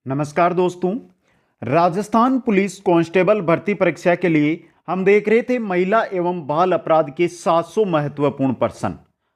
नमस्कार दोस्तों। Rajasthan police constable भर्ती परीक्षा के लिए हम देख रहे थे महिला एवं बाल अपराध के 700 महत्वपूर्ण प्रश्न।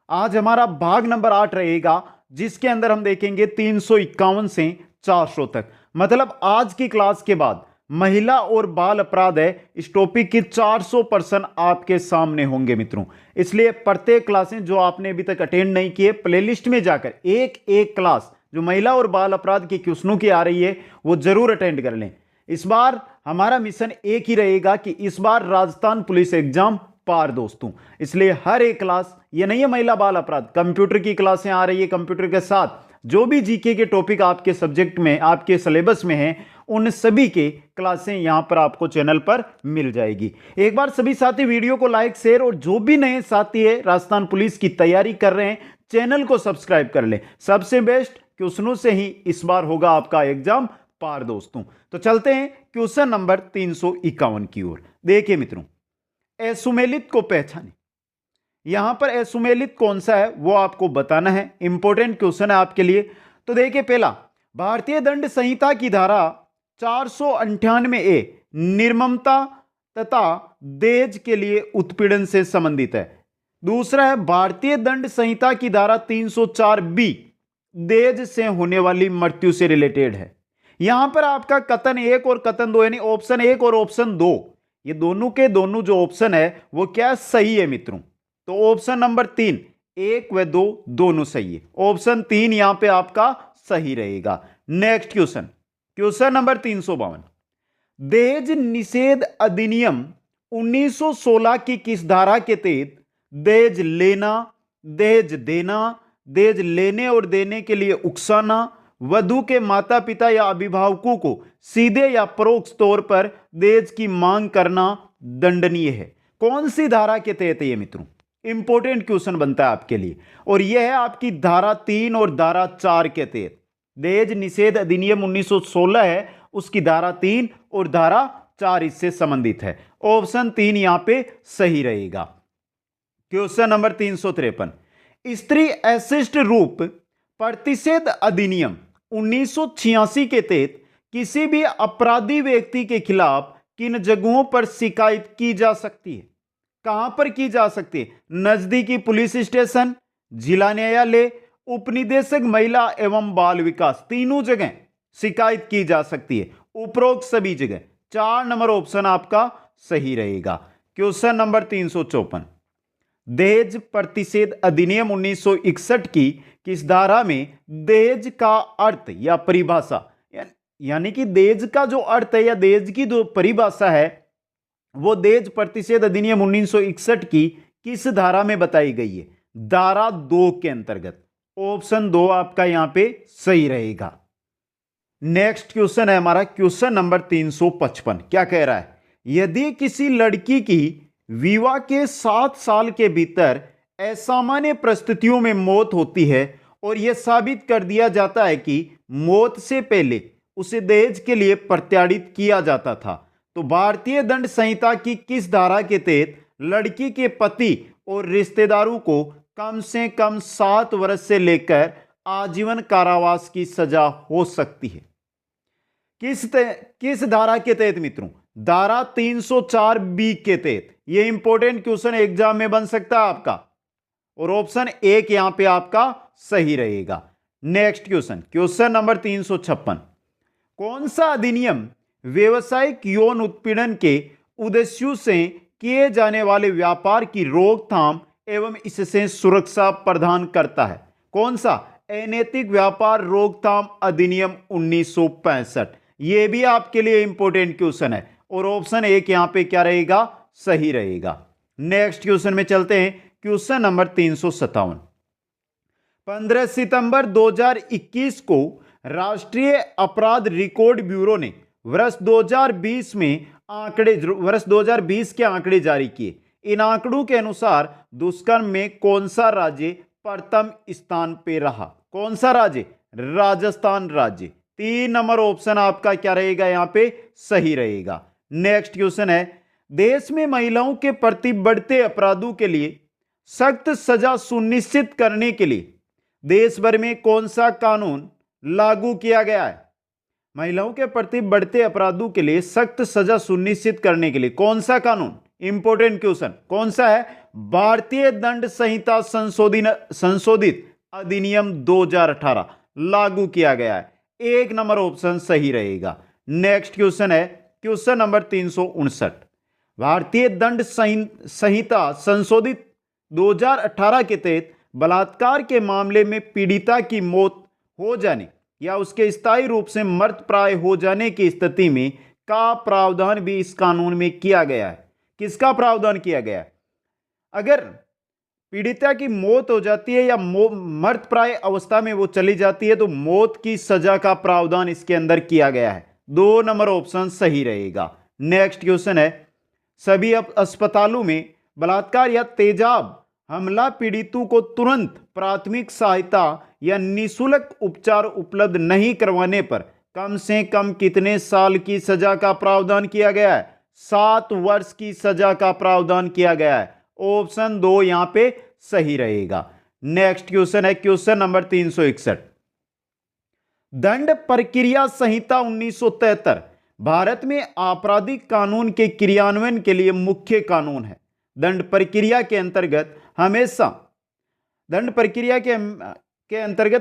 आज हमारा भाग नंबर 8 रहेगा, जिसके अंदर हम देखेंगे 351 से 400 तक। मतलब आज की क्लास के बाद महिला और बाल अपराध है, इस टॉपिक के 400 प्रश्न आपके सामने होंगे मित्रों। इसलिए प्रत्येक क्लासें जो आपने अभी तक अटेंड नहीं किए, प्लेलिस्ट में जाकर एक एक क्लास जो महिला और बाल अपराध के क्वेश्चनों की आ रही है वो जरूर अटेंड कर लें। इस बार हमारा मिशन एक ही रहेगा कि इस बार राजस्थान पुलिस एग्जाम पार दोस्तों। इसलिए हर एक क्लास, ये नहीं है महिला बाल अपराध, कंप्यूटर की क्लासें आ रही है, कंप्यूटर के साथ जो भी जीके के टॉपिक आपके सब्जेक्ट में, आपके सिलेबस में हैं, उन सभी के क्लासें यहां पर आपको चैनल पर मिल जाएगी। एक बार सभी साथी वीडियो को लाइक, शेयर और जो भी नए साथी है राजस्थान पुलिस की तैयारी कर रहे हैं, चैनल को सब्सक्राइब कर ले। सबसे बेस्ट क्वेश्चनों से ही इस बार होगा आपका एग्जाम पार दोस्तों। तो चलते हैं क्वेश्चन नंबर 351 की ओर। देखिए मित्रों, असुमेलित को पहचाने। यहां पर असुमेलित कौन सा है वो आपको बताना है। इंपॉर्टेंट क्वेश्चन है आपके लिए। तो देखिए, पहला, भारतीय दंड संहिता की धारा 498 निर्ममता तथा दहेज के लिए उत्पीड़न से संबंधित है। दूसरा है भारतीय दंड संहिता की धारा 304 बी दहेज से होने वाली मृत्यु से रिलेटेड है। यहां पर आपका कथन 1 और कथन 2 यानी ऑप्शन 1 और ऑप्शन 2, ये दोनों के दोनों जो ऑप्शन है वो क्या सही है मित्रों। तो ऑप्शन नंबर 3 1 व 2 दोनों सही है। ऑप्शन 3 यहां पे आपका सही रहेगा। नेक्स्ट क्वेश्चन, क्वेश्चन नंबर 352, दहेज निषेध अधिनियम 1916 की किस धारा के तहत दहेज लेना, दहेज देना, दहेज लेने और देने के लिए उकसाना, वधू के माता पिता या अभिभावकों को सीधे या परोक्ष तौर पर दहेज की मांग करना दंडनीय है? कौन सी धारा के तहत है ये मित्रों? इंपॉर्टेंट क्वेश्चन बनता है आपके लिए। और यह है आपकी धारा 3 और धारा 4 के तहत। दहेज निषेध अधिनियम 1916 है, उसकी धारा 3 और धारा 4 इससे संबंधित है। ऑप्शन 3 यहां पे सही रहेगा। क्वेश्चन नंबर 353, स्त्री अशिष्ट रूप प्रतिषेध अधिनियम 1986 के तहत किसी भी अपराधी व्यक्ति के खिलाफ किन जगहों पर शिकायत की जा सकती है? कहां पर की जा सकती है? नजदीकी पुलिस स्टेशन, जिला न्यायालय, उपनिदेशक महिला एवं बाल विकास, तीनों जगह शिकायत की जा सकती है। उपरोक्त सभी जगह 4 नंबर ऑप्शन आपका सही रहेगा। क्वेश्चन नंबर 354, दहेज प्रतिषेध अधिनियम 1961 की किस धारा में दहेज का अर्थ या परिभाषा, यानी कि दहेज का जो अर्थ है या दहेज की जो परिभाषा है वो दहेज प्रतिषेध अधिनियम 1961 की किस धारा में बताई गई है? धारा 2 के अंतर्गत। ऑप्शन 2 आपका यहां पे सही रहेगा। नेक्स्ट क्वेश्चन है हमारा क्वेश्चन नंबर 355। क्या कह रहा है? यदि किसी लड़की की विवाह के 7 साल के भीतर असामान्य परिस्थितियों में मौत होती है और यह साबित कर दिया जाता है कि मौत से पहले उसे दहेज के लिए प्रताड़ित किया जाता था, तो भारतीय दंड संहिता की किस धारा के तहत लड़की के पति और रिश्तेदारों को कम से कम 7 वर्ष से लेकर आजीवन कारावास की सजा हो सकती है? किस धारा के तहत मित्रों? धारा 304 बी के तहत। यह इंपॉर्टेंट क्वेश्चन एग्जाम में बन सकता है आपका, और ऑप्शन 1 यहां पे आपका सही रहेगा। नेक्स्ट क्वेश्चन, क्वेश्चन नंबर 356, कौन सा अधिनियम व्यवसायिक यौन उत्पीड़न के उद्देश्यों से किए जाने वाले व्यापार की रोकथाम एवं इससे सुरक्षा प्रदान करता है? कौन सा? अनैतिक व्यापार रोकथाम अधिनियम 1965। यह भी आपके लिए इंपॉर्टेंट क्वेश्चन है, और ऑप्शन 1 यहां पे क्या रहेगा? सही रहेगा। नेक्स्ट क्वेश्चन में चलते हैं। क्वेश्चन नंबर 357, 15 सितंबर 2021 को राष्ट्रीय अपराध रिकॉर्ड ब्यूरो ने वर्ष 2020 के आंकड़े जारी किए। इन आंकड़ों के अनुसार दुष्कर्म में कौन सा राज्य प्रथम स्थान पे रहा? कौन सा राज्य? राजस्थान राज्य। 3 नंबर ऑप्शन आपका क्या रहेगा? यहां पे सही रहेगा। नेक्स्ट क्वेश्चन है, देश में महिलाओं के प्रति बढ़ते अपराधों के लिए सख्त सजा सुनिश्चित करने के लिए देश भर में कौन सा कानून लागू किया गया है? महिलाओं के प्रति बढ़ते अपराधों के लिए सख्त सजा सुनिश्चित करने के लिए कौन सा कानून, इंपॉर्टेंट क्वेश्चन, कौन सा है? भारतीय दंड संहिता संशोधित अधिनियम 2018 लागू किया गया है। एक नंबर ऑप्शन सही रहेगा। नेक्स्ट क्वेश्चन है क्वेश्चन नंबर 359। भारतीय दंड संहिता संशोधित 2018 के तहत बलात्कार के मामले में पीड़िता की मौत हो जाने या उसके स्थायी रूप से मृत प्राय हो जाने की स्थिति में का प्रावधान भी इस कानून में किया गया है। किसका प्रावधान किया गया है? अगर पीड़िता की मौत हो जाती है या मृत प्राय अवस्था में वो चली जाती है तो मौत की सजा का प्रावधान इसके अंदर किया गया है। 2 नंबर ऑप्शन सही रहेगा। नेक्स्ट क्वेश्चन है, सभी अस्पतालों में बलात्कार या तेजाब हमला पीड़ितों को तुरंत प्राथमिक सहायता या निःशुल्क उपचार उपलब्ध नहीं करवाने पर कम से कम कितने साल की सजा का प्रावधान किया गया है? 7 वर्ष की सजा का प्रावधान किया गया है। ऑप्शन 2 यहां पे सही रहेगा। नेक्स्ट क्वेश्चन है क्वेश्चन नंबर 361। दंड प्रक्रिया संहिता 1973 भारत में आपराधिक कानून के क्रियान्वयन के लिए मुख्य कानून है। दंड प्रक्रिया के अंतर्गत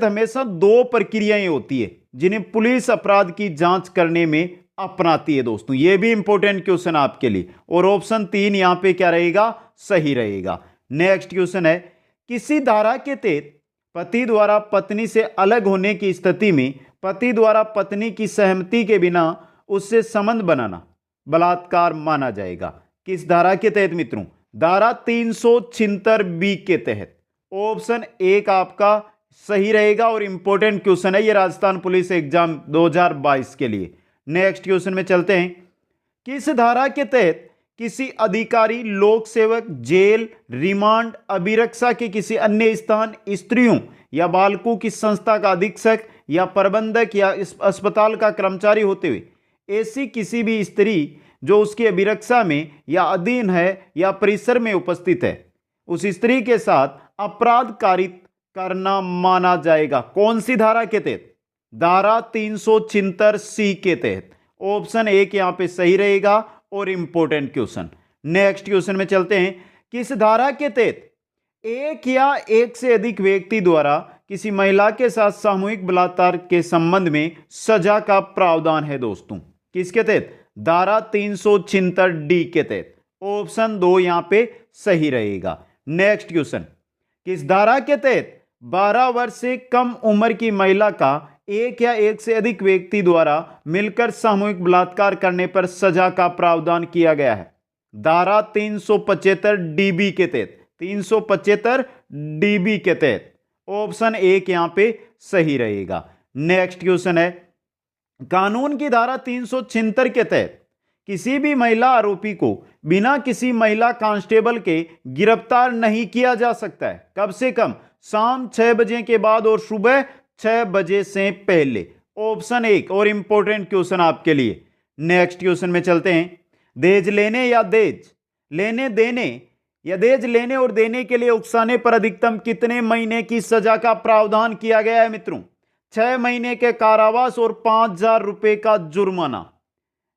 हमेशा 2 प्रक्रियाएं होती है जिन्हें पुलिस अपराध की जांच करने में अपनाती है। दोस्तों यह भी इंपॉर्टेंट क्वेश्चन आपके लिए, और ऑप्शन 3 यहां पे क्या रहेगा? सही रहेगा। नेक्स्ट क्वेश्चन है, किसी धारा के तहत पति द्वारा पत्नी से अलग होने की स्थिति में पति द्वारा पत्नी की सहमति के बिना उससे संबंध बनाना बलात्कार माना जाएगा। किस धारा के तहत मित्रों? धारा 376 बी के तहत। ऑप्शन 1 आपका सही रहेगा और इंपॉर्टेंट क्वेश्चन है ये राजस्थान पुलिस एग्जाम 2022 के लिए। नेक्स्ट क्वेश्चन में चलते हैं, किस धारा के तहत किसी अधिकारी, लोक सेवक, जेल, रिमांड, अभिरक्षा के किसी अन्य स्थान, स्त्रियों या बालकों की संस्था का अधीक्षक या प्रबंधक या इस अस्पताल का कर्मचारी होते हुए ऐसी किसी भी स्त्री जो उसकी अभिरक्षा में या अधीन है या परिसर में उपस्थित है उस स्त्री के साथ अपराध कारित करना माना जाएगा? कौन सी धारा के तहत? धारा 376 सी के तहत। ऑप्शन 1 यहां पे सही रहेगा और इंपॉर्टेंट क्वेश्चन। नेक्स्ट क्वेश्चन में चलते हैं, किस धारा के तहत एक या एक से अधिक व्यक्ति द्वारा किसी महिला के साथ सामूहिक बलात्कार के संबंध में सजा का प्रावधान है? दोस्तों किसके तहत? धारा 376 डी के तहत। ऑप्शन 2 यहां पे सही रहेगा। नेक्स्ट क्वेश्चन, किस धारा के तहत 12 वर्ष से कम उम्र की महिला का एक या एक से अधिक व्यक्ति द्वारा मिलकर सामूहिक बलात्कार करने पर सजा का प्रावधान किया गया है? धारा 375 डीबी के तहत। 375 डीबी के तहत। ऑप्शन 1 यहां पे सही रहेगा। नेक्स्ट क्वेश्चन है, कानून की धारा 376 के तहत किसी भी महिला आरोपी को बिना किसी महिला कांस्टेबल के गिरफ्तार नहीं किया जा सकता है। कब से कम? शाम 6 बजे के बाद और सुबह 6 बजे से पहले। ऑप्शन 1 और इंपॉर्टेंट क्वेश्चन आपके लिए। नेक्स्ट क्वेश्चन में चलते हैं, दहेज लेने या दहेज लेने देने या दहेज लेने और देने के लिए उकसाने पर अधिकतम कितने महीने की सजा का प्रावधान किया गया है मित्रों? 6 महीने के कारावास और 5,000 रुपए का जुर्माना,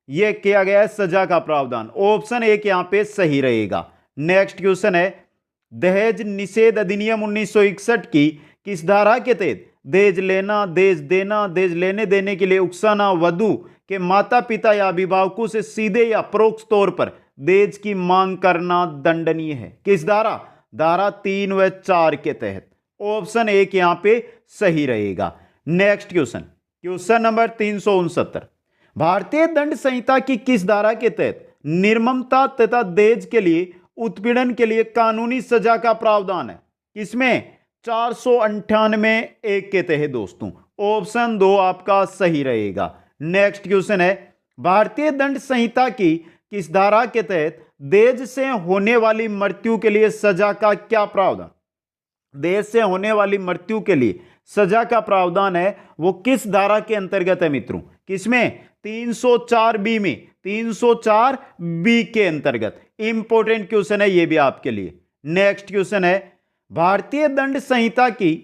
यह किया गया है सजा का प्रावधान। ऑप्शन 1 यहां पे सही रहेगा। नेक्स्ट क्वेश्चन है, दहेज निषेध अधिनियम 1961 की किस धारा के तहत दहेज लेना, दहेज देना, दहेज लेने देने के लिए उकसाना, वधू के माता पिता या अभिभावकों से सीधे या परोक्ष तौर पर दहेज की मांग करना दंडनीय है? किस धारा? धारा 3 व 4 के तहत। ऑप्शन 1 यहां पे सही रहेगा। नेक्स्ट क्वेश्चन, क्वेश्चन नंबर 369, भारतीय दंड संहिता की किस धारा के तहत निर्ममता तथा दहेज के लिए उत्पीड़न के लिए कानूनी सजा का प्रावधान है? इसमें 498 एक के तहत। दोस्तों ऑप्शन 2 आपका सही रहेगा। नेक्स्ट क्वेश्चन है, भारतीय दंड संहिता की किस धारा के तहत दहेज से होने वाली मृत्यु के लिए सजा का क्या प्रावधान? दहेज से होने वाली मृत्यु के लिए सजा का प्रावधान है वो किस धारा के अंतर्गत है मित्रों? किसमें? 304 बी में। 304 बी के अंतर्गत। इंपॉर्टेंट क्वेश्चन है ये भी आपके लिए। नेक्स्ट क्वेश्चन है, भारतीय दंड संहिता की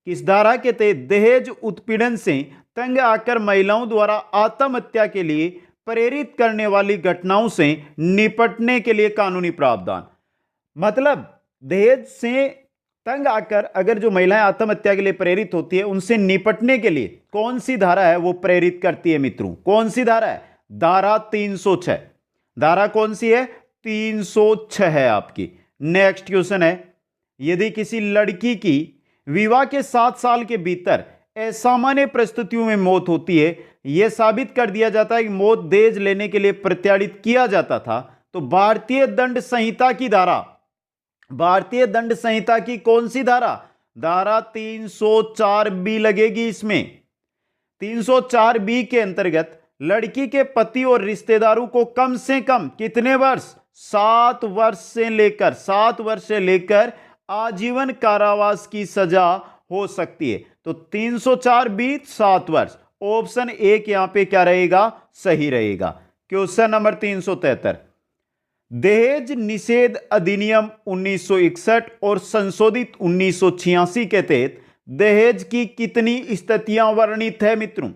किस धारा के तहत दहेज उत्पीड़न से तंग आकर महिलाओं द्वारा आत्महत्या के लिए प्रेरित करने वाली घटनाओं से निपटने के लिए कानूनी प्रावधान। मतलब दहेज से तंग आकर अगर जो महिलाएं आत्महत्या के लिए प्रेरित होती है, उनसे निपटने के लिए कौन सी धारा है वो प्रेरित करती है मित्रों? कौन सी धारा है? धारा 306। धारा कौन सी है? 306 है आपकी। नेक्स्ट क्वेश्चन है, यदि किसी लड़की की विवाह के 7 साल के भीतर असामान्य परिस्थितियों में मौत होती है, यह साबित कर दिया जाता है कि मौत दहेज लेने के लिए प्रताड़ित किया जाता था, तो भारतीय दंड संहिता की धारा, भारतीय दंड संहिता की कौन सी धारा? धारा 304 बी लगेगी इसमें। 304 बी के अंतर्गत लड़की के पति और रिश्तेदारों को कम से कम कितने वर्ष? 7 वर्ष से लेकर आजीवन कारावास की सजा हो सकती है। तो 304 बी 7 वर्ष। ऑप्शन एक यहां पे क्या रहेगा? सही रहेगा। क्वेश्चन नंबर 373, दहेज निषेध अधिनियम 1961 और संशोधित 1986 के तहत दहेज की कितनी स्थितियां वर्णित है मित्रों?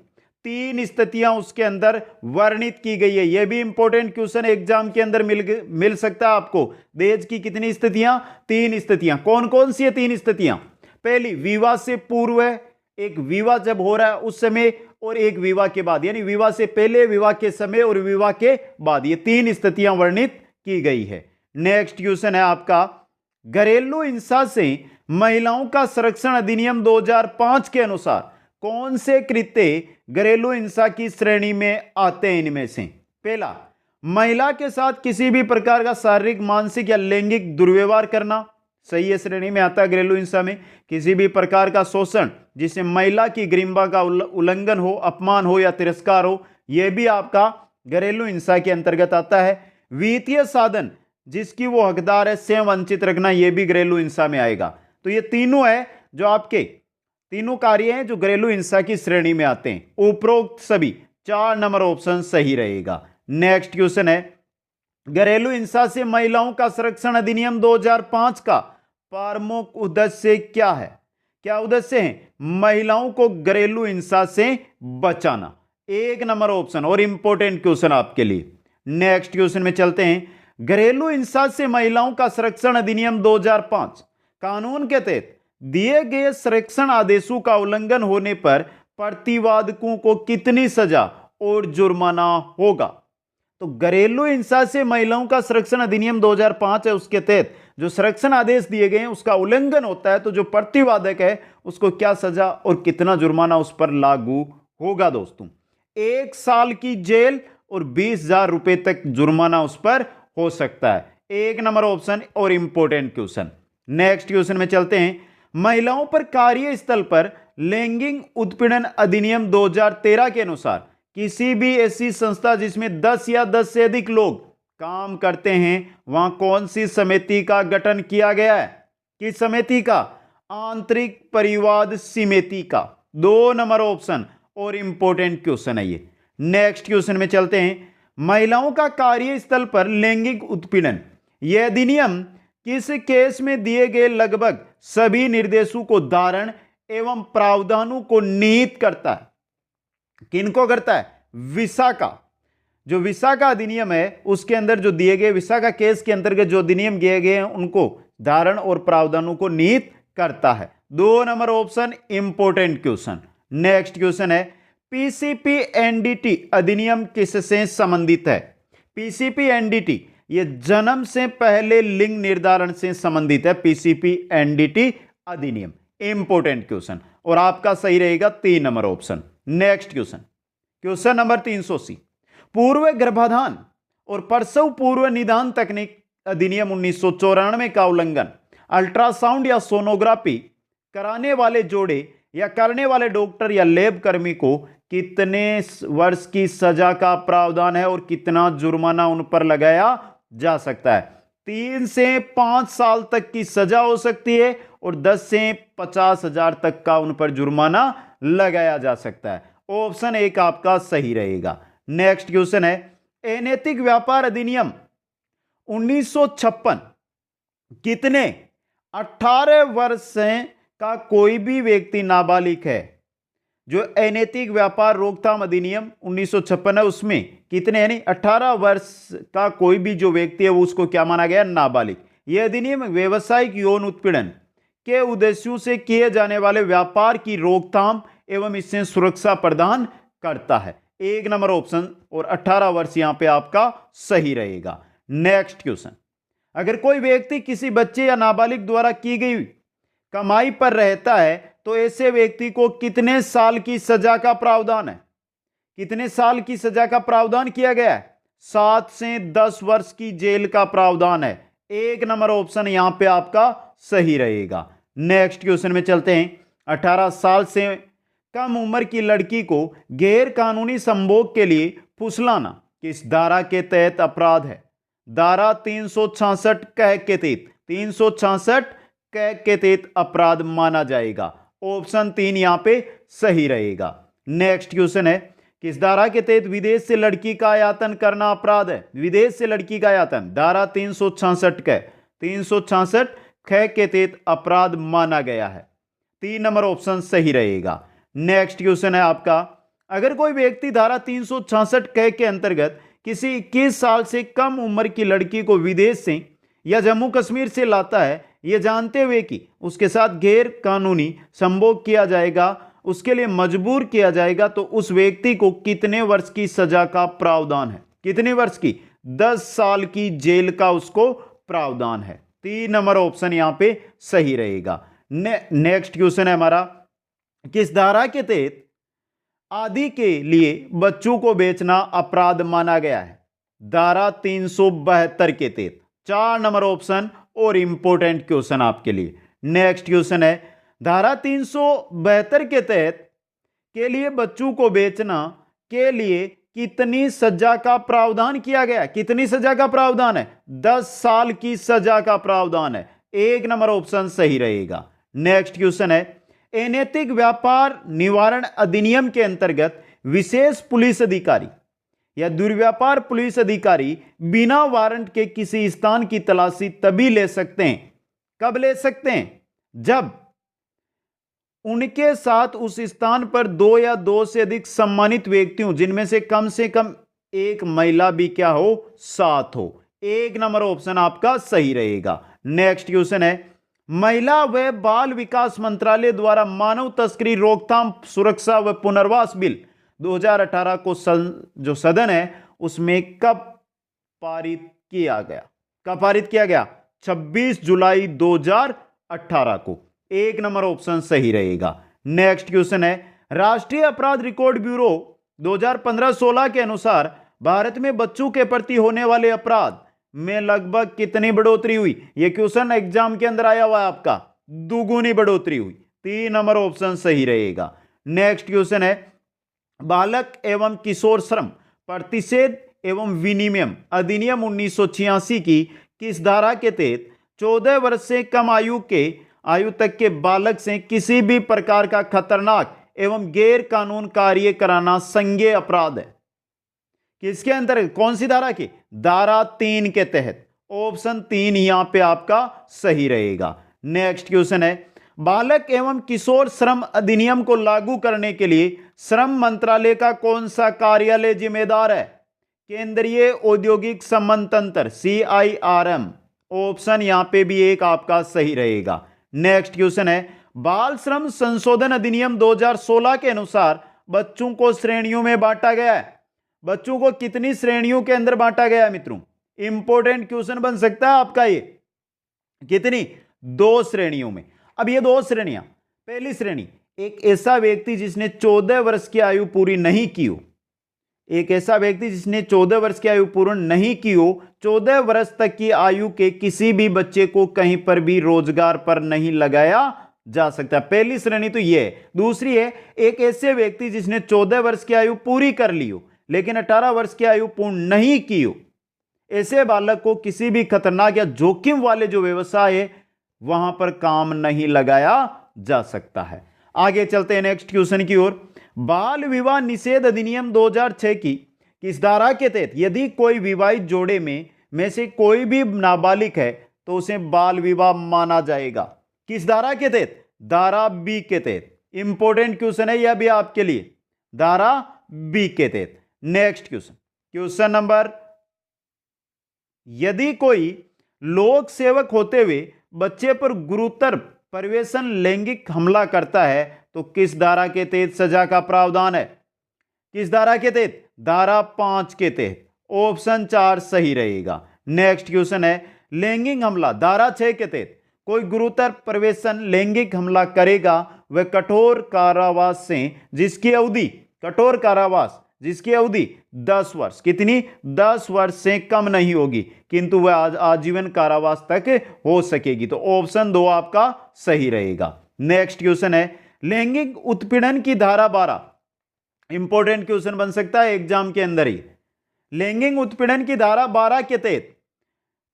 3 स्थितियां उसके अंदर वर्णित की गई है। यह भी इंपॉर्टेंट क्वेश्चन एग्जाम के अंदर मिल सकता है आपको। दहेज की कितनी स्थितियां? 3 स्थितियां। कौन कौन सी है 3 स्थितियां? पहली, विवाह से पूर्व है, एक विवाह जब हो रहा है उस समय, और एक विवाह के बाद, यानी विवाह से पहले, विवाह के समय और विवाह के बाद। ये 3 स्थितियां वर्णित की गई है। नेक्स्ट क्वेश्चन है आपका, घरेलू हिंसा से महिलाओं का संरक्षण अधिनियम 2005 के अनुसार कौन से कृत्य घरेलू हिंसा की श्रेणी में आते हैं? इनमें से पहला, महिला के साथ किसी भी प्रकार का शारीरिक, मानसिक या लैंगिक दुर्व्यवहार करना, सही है, श्रेणी में आता है घरेलू हिंसा में। किसी भी प्रकार का शोषण जिससे महिला की गरिमा का उल्लंघन हो, अपमान हो या तिरस्कार हो, यह भी आपका घरेलू हिंसा के अंतर्गत आता है। वित्तीय साधन जिसकी वो हकदार है से वंचित रखना, यह भी घरेलू हिंसा में आएगा। तो ये तीनों है जो आपके तीनों कार्य हैं जो घरेलू हिंसा की श्रेणी में आते हैं। उपरोक्त सभी 4 नंबर ऑप्शन सही रहेगा। नेक्स्ट क्वेश्चन है, घरेलू हिंसा से महिलाओं का संरक्षण अधिनियम 2005 का प्रमुख उद्देश्य क्या है? क्या उद्देश्य है? महिलाओं को घरेलू हिंसा से बचाना। 1 नंबर ऑप्शन, और इंपॉर्टेंट क्वेश्चन आपके लिए। नेक्स्ट क्वेश्चन में चलते हैं, घरेलू हिंसा से महिलाओं का संरक्षण अधिनियम 2005 कानून के तहत दिए गए संरक्षण आदेशों का उल्लंघन होने पर प्रतिवादकों को कितनी सजा और जुर्माना होगा? तो घरेलू हिंसा से महिलाओं का संरक्षण अधिनियम 2005 है, उसके तहत जो संरक्षण आदेश दिए गए हैं उसका उल्लंघन होता है तो जो प्रतिवादक है उसको क्या सजा और कितना जुर्माना उस पर लागू होगा? दोस्तों, 1 साल की जेल और 20,000 रुपए तक जुर्माना उस पर हो सकता है। 1 नंबर ऑप्शन, और इंपॉर्टेंट क्वेश्चन। नेक्स्ट क्वेश्चन में चलते हैं, महिलाओं पर कार्यस्थल पर लैंगिक उत्पीड़न अधिनियम 2013 के अनुसार किसी भी ऐसी संस्था जिसमें 10 या 10 से अधिक लोग काम करते हैं, वहां कौन सी समिति का गठन किया गया है? किस समिति का? आंतरिक परिवाद समिति का। 2 नंबर ऑप्शन, और इंपॉर्टेंट क्वेश्चन है ये। नेक्स्ट क्वेश्चन में चलते हैं, महिलाओं का कार्यस्थल पर लैंगिक उत्पीड़न, यह अधिनियम किस केस में दिए गए लगभग सभी निर्देशों को धारण एवं प्रावधानों को निहित करता है? किनको करता है? विसाका। जो विसाका अधिनियम है उसके अंदर जो दिए गए विसाका केस के अंतर्गत जो अधिनियम दिए गए हैं उनको धारण और प्रावधानों को निहित करता है। 2 number option, important question. Next question है, पीसीपी एनडीटी अधिनियम किससे संबंधित है? पीसीपी एनडीटी ये जन्म से पहले लिंग निर्धारण से संबंधित है। पीसीपी एनडीटी अधिनियम, इंपॉर्टेंट क्वेश्चन, और आपका सही रहेगा 3 number option. Next question, question number 380, पूर्व गर्भाधान और प्रसव पूर्व निदान तकनीक अधिनियम 1994 का उल्लंघन अल्ट्रासाउंड या सोनोग्राफी कराने वाले जोड़े या करने वाले डॉक्टर या लैब कर्मी को कितने वर्ष की सजा का प्रावधान है और कितना जुर्माना उन पर लगाया जा सकता है? 3 से 5 साल तक की सजा हो सकती है और 10 से 50,000 तक का उन पर जुर्माना लगाया जा सकता है। ऑप्शन 1 आपका सही रहेगा। नेक्स्ट क्वेश्चन है, अनैतिक व्यापार अधिनियम 1956 कितने 18 वर्ष का कोई भी व्यक्ति नाबालिग है जो अनैतिक व्यापार रोकथाम अधिनियम 1956 है उसमें कितने यानी 18 वर्ष का कोई भी जो व्यक्ति है वो उसको क्या माना गया, नाबालिग। यह अधिनियम व्यवसायिक यौन उत्पीड़न के उद्देश्यों से किए जाने वाले व्यापार की रोकथाम एवं इससे सुरक्षा प्रदान करता है। 1 नंबर ऑप्शन और 18 वर्ष यहां पे आपका सही रहेगा। नेक्स्ट क्वेश्चन, अगर कोई व्यक्ति किसी बच्चे या नाबालिग द्वारा की गई कमाई पर रहता है तो ऐसे व्यक्ति को कितने साल की सजा का प्रावधान है? कितने साल की सजा का प्रावधान किया गया है? 7 से 10 वर्ष की जेल का प्रावधान है। 1 नंबर ऑप्शन यहां पे आपका सही रहेगा। नेक्स्ट क्वेश्चन में चलते हैं। 18 साल से कम उम्र की लड़की को गैर कानूनी संभोग के लिए फुसलाना किस धारा के तहत अपराध है? धारा 366 क के तहत, 366 क के तहत अपराध माना जाएगा। ऑप्शन 3 यहां पे सही रहेगा। नेक्स्ट क्वेश्चन है, किस धारा के तहत विदेश से लड़की का आयातन करना अपराध है? विदेश से लड़की का आयातन धारा 366 क, 366 ख के तहत अपराध माना गया है। 3 नंबर ऑप्शन सही रहेगा। नेक्स्ट क्वेश्चन है आपका, अगर कोई व्यक्ति धारा 366 क के अंतर्गत किसी 21 साल से कम उम्र की लड़की को विदेश से या जम्मू कश्मीर से लाता है, यह जानते हुए कि उसके साथ गैर कानूनी संभोग किया जाएगा, उसके लिए मजबूर किया जाएगा, तो उस व्यक्ति को कितने वर्ष की सजा का प्रावधान है? कितने वर्ष की? 10 साल की जेल का उसको प्रावधान है। 3 नंबर ऑप्शन यहां पे सही रहेगा। नेक्स्ट क्वेश्चन है हमारा, किस धारा के तहत आदि के लिए बच्चों को बेचना अपराध माना गया है? धारा 372 के तहत। 4 नंबर ऑप्शन और इंपॉर्टेंट क्वेश्चन आपके लिए। नेक्स्ट क्वेश्चन है, धारा 372 के तहत के लिए बच्चों को बेचना के लिए कितनी सजा का प्रावधान किया गया? कितनी सजा का प्रावधान है? 10 साल की सजा का प्रावधान है। 1 नंबर ऑप्शन सही रहेगा। नेक्स्ट क्वेश्चन है, अनैतिक व्यापार निवारण अधिनियम के अंतर्गत विशेष पुलिस अधिकारी या दुर्व्यापार पुलिस अधिकारी बिना वारंट के किसी स्थान की तलाशी तभी ले सकते हैं, कब ले सकते हैं? जब उनके साथ उस स्थान पर 2 या 2 से अधिक सम्मानित व्यक्तियों, जिनमें से कम एक महिला भी क्या हो, साथ हो। 1 नंबर ऑप्शन आपका सही रहेगा। नेक्स्ट क्वेश्चन है, महिला व बाल विकास मंत्रालय द्वारा मानव तस्करी रोकथाम सुरक्षा व पुनर्वास बिल 2018 को जो सदन है उसमें कब पारित किया गया? कब पारित किया गया? 26 जुलाई 2018 को। 1 नंबर ऑप्शन सही रहेगा। नेक्स्ट क्वेश्चन है, राष्ट्रीय अपराध रिकॉर्ड ब्यूरो 2015-16 के अनुसार भारत में बच्चों के प्रति होने वाले अपराध में लगभग कितनी बढ़ोतरी हुई? यह क्वेश्चन एग्जाम के अंदर आया हुआ है आपका। दुगुनी बढ़ोतरी हुई। 3 नंबर ऑप्शन सही रहेगा। नेक्स्ट क्वेश्चन है, बालक एवं किशोर श्रम प्रतिषेध एवं विनिमय अधिनियम 1986 की किस धारा के तहत 14 वर्ष से कम आयु तक के बालक से किसी भी प्रकार का खतरनाक एवं गैर कानून कार्य कराना संज्ञेय अपराध है? किसके अंतर्गत? कौन सी धारा की? धारा 3 के तहत। ऑप्शन 3 यहां पे आपका सही रहेगा। नेक्स्ट क्वेश्चन है, बालक एवं किशोर श्रम अधिनियम को लागू करने के लिए श्रम मंत्रालय का कौन सा कार्यालय जिम्मेदार है? केंद्रीय औद्योगिक संबंध तंत्र CIRM। ऑप्शन यहां पे भी एक आपका सही रहेगा। नेक्स्ट क्वेश्चन है, बाल श्रम संशोधन अधिनियम 2016 के अनुसार बच्चों को श्रेणियों में बांटा गया है। बच्चों को कितनी श्रेणियों के अंदर बांटा गया है मित्रों? इंपॉर्टेंट क्वेश्चन बन सकता है आपका ये। कितनी? 2 श्रेणियों में। अब ये 2 श्रेणियां, पहली श्रेणी, एक ऐसा व्यक्ति जिसने 14 वर्ष की आयु पूरी नहीं की हो। एक ऐसा व्यक्ति जिसने 14 वर्ष की आयु पूर्ण नहीं की हो, 14 वर्ष तक की आयु के किसी भी बच्चे को कहीं पर भी रोजगार पर नहीं लगाया जा सकता। पहली श्रेणी तो ये है। दूसरी है, एक ऐसे व्यक्ति जिसने 14 वर्ष की आयु पूरी कर ली हो लेकिन 18 वर्ष की आयु पूर्ण नहीं की हो, ऐसे बालक को किसी भी खतरनाक या जोखिम वाले जो व्यवसाय है वहां पर काम नहीं लगाया जा सकता है। आगे चलते हैं नेक्स्ट क्वेश्चन की ओर। बाल विवाह निषेध अधिनियम 2006 की किस धारा के तहत यदि कोई विवाहित जोड़े में से कोई भी नाबालिग है तो उसे बाल विवाह माना जाएगा? किस धारा के तहत? धारा B के तहत। इंपॉर्टेंट क्वेश्चन है यह भी आपके लिए, धारा बी के तहत। नेक्स्ट क्वेश्चन, क्वेश्चन नंबर, यदि कोई लोक सेवक होते हुए बच्चे पर गुरुतर परिवेशन लैंगिक हमला करता है तो किस धारा के तहत सजा का प्रावधान है? किस धारा के तहत? धारा 5 के तहत। ऑप्शन 4 सही रहेगा। नेक्स्ट क्वेश्चन है, लैंगिक हमला, धारा 6 के तहत कोई गुरुतर परिवेशन लैंगिक हमला करेगा वह कठोर कारावास से जिसकी अवधि, कठोर कारावास जिसकी अवधि 10 वर्ष, कितनी? 10 वर्ष से कम नहीं होगी, किंतु वह आजीवन कारावास तक हो सकेगी। तो ऑप्शन 2 आपका सही रहेगा। नेक्स्ट क्वेश्चन है, लैंगिक उत्पीड़न की धारा 12, इंपॉर्टेंट क्वेश्चन बन सकता है एग्जाम के अंदर ही। लैंगिक उत्पीड़न की धारा 12 के तहत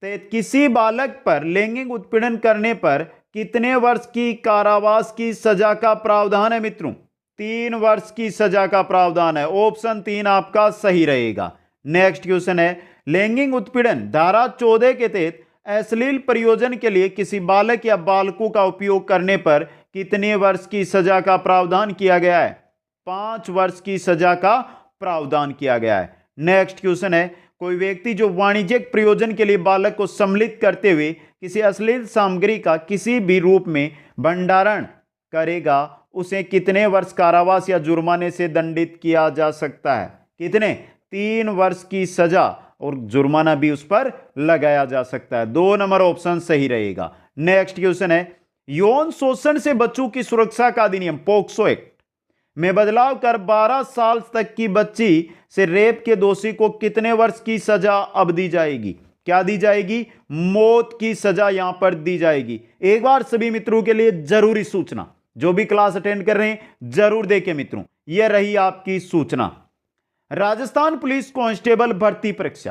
किसी बालक पर लैंगिक उत्पीड़न करने पर कितने वर्ष की कारावास की सजा का प्रावधान है मित्रों? 3 वर्ष की सजा का प्रावधान है। ऑप्शन 3 आपका सही रहेगा। नेक्स्ट क्वेश्चन है, लैंगिक उत्पीड़न धारा 14 के तहत अश्लील प्रयोजन के लिए किसी बालक या बालकों का उपयोग करने पर कितने वर्ष की सजा का प्रावधान किया गया है? 5 वर्ष की सजा का प्रावधान किया गया है। नेक्स्ट क्वेश्चन है, कोई व्यक्ति जो वाणिज्यिक प्रयोजन के लिए बालक को सम्मिलित करते हुए किसी अश्लील सामग्री का किसी भी रूप में भंडारण करेगा उसे कितने वर्ष कारावास या जुर्माने से दंडित किया जा सकता है? कितने? 3 वर्ष की सजा और जुर्माना भी उस पर लगाया जा सकता है। 2 नंबर ऑप्शन सही रहेगा। नेक्स्ट क्वेश्चन है, यौन शोषण से बच्चों की सुरक्षा का अधिनियम पोक्सो एक्ट में बदलाव कर 12 साल तक की बच्ची से रेप के दोषी को कितने वर्ष की सजा अब दी जाएगी? क्या दी जाएगी? मौत की सजा यहां पर दी जाएगी। एक बार सभी मित्रों के लिए जरूरी सूचना, जो भी क्लास अटेंड कर रहे हैं जरूर देखें मित्रों, यह रही आपकी सूचना। राजस्थान पुलिस कांस्टेबल भर्ती परीक्षा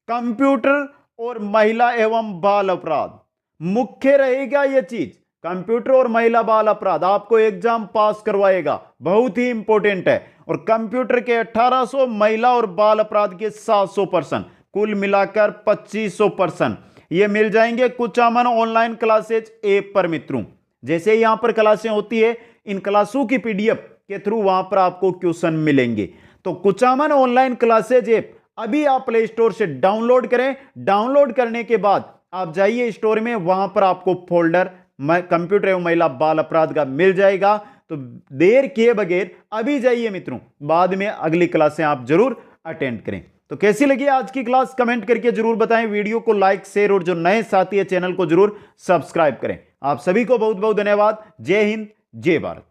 कंप्यूटर और महिला एवं बाल अपराध मुख्य रहेगा। यह चीज कंप्यूटर और महिला बाल अपराध आपको एग्जाम पास करवाएगा, बहुत ही इंपॉर्टेंट है। और कंप्यूटर के 1800, महिला और बाल अपराध के 700%, कुल मिलाकर 2500% ये मिल जाएंगे कुचामन ऑनलाइन क्लासेज ऐप पर मित्रों। जैसे यहां पर क्लासें होती है, इन क्लासों की पीडीएफ के थ्रू वहां पर आपको क्वेश्चन मिलेंगे। तो कुचामन ऑनलाइन क्लासेज ऐप अभी आप प्ले स्टोर से डाउनलोड करें। डाउनलोड करने के बाद आप जाइए स्टोर में, वहां पर आपको फोल्डर कंप्यूटर एवं महिला बाल अपराध का मिल जाएगा। तो देर किए बगैर अभी जाइए मित्रों, बाद में अगली क्लासें आप जरूर अटेंड करें। तो कैसी लगी आज की क्लास कमेंट करके जरूर बताएं। वीडियो को लाइक, शेयर और जो नए साथी है चैनल को जरूर सब्सक्राइब करें। आप सभी को बहुत बहुत धन्यवाद। जय हिंद, जय भारत।